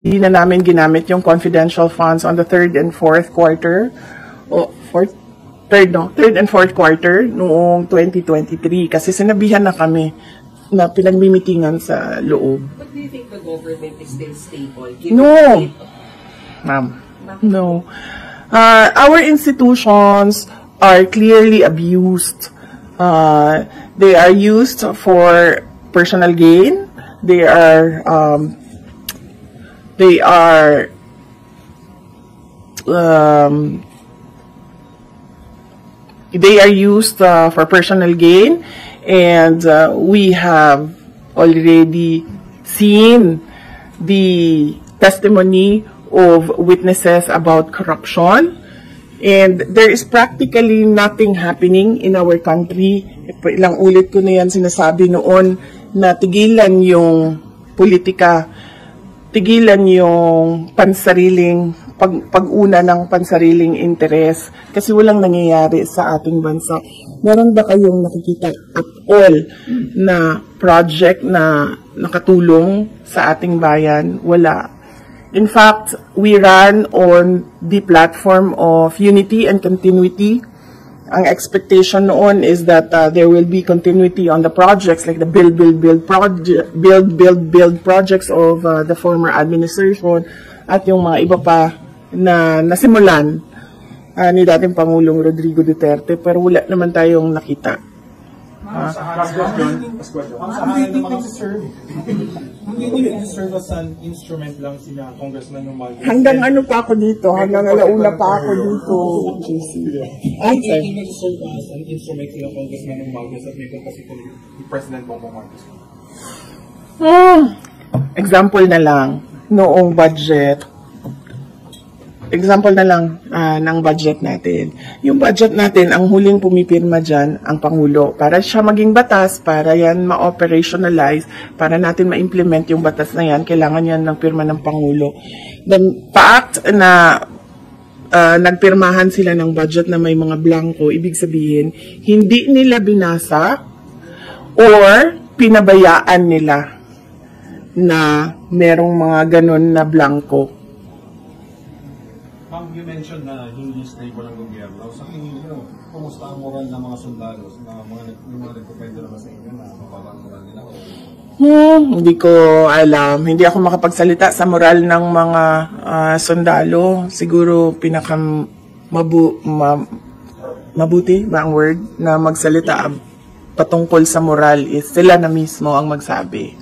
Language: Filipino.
Hindi na namin ginamit yung confidential funds on the third and fourth quarter. Third and fourth quarter noong 2023 kasi sinabihan na kami na pinagmimitingan sa loob. But do you think the government is still stable? No. Ma'am. No. Our institutions are clearly abused. They are used for personal gain. They are used for personal gain, and we have already seen the testimony of witnesses about corruption, and there is practically nothing happening in our country. Ilang ulit ko na yan sinasabi noon na tigilan yung politika, tigilan yung pansariling pag-una ng pansariling interes kasi walang nangyayari sa ating bansa. Meron ba kayong nakikita at all na project na nakatulong sa ating bayan? Wala. In fact, we run on the platform of unity and continuity. Ang expectation noon is that there will be continuity on the projects like the build projects of the former administration at yung mga iba pa na nasimulan ni dating Pangulong Rodrigo Duterte, pero wala naman tayong nakita. Hindi serve as an instrument lang sila Congressman Romualdez. Hanggang ano pa ako dito? Hanggang alauna pa ako dito, JC. Hindi serve as an instrument sila Congressman Romualdez at may kasi po ni President Bongbong Marcos. Example na lang, noong budget, example na lang ng budget natin. Yung budget natin, ang huling pumipirma dyan, ang Pangulo. Para siya maging batas, para yan ma-operationalize, para natin ma-implement yung batas na yan, kailangan yan ng pirma ng Pangulo. Then, fact na nagpirmahan sila ng budget na may mga blanco, ibig sabihin, hindi nila binasa or pinabayaan nila na merong mga ganun na blanco. Ma'am, you mentioned na hindi stable ang gobyerno. Sa tingin niyo, kumusta ang moral ng mga sundalo na mga nagpapwede naman sa inyo na mababa ang moral nila? Hindi ko alam. Hindi ako makapagsalita sa moral ng mga sundalo. Siguro mabuti ba ang word na magsalita patungkol sa moral is sila na mismo ang magsabi.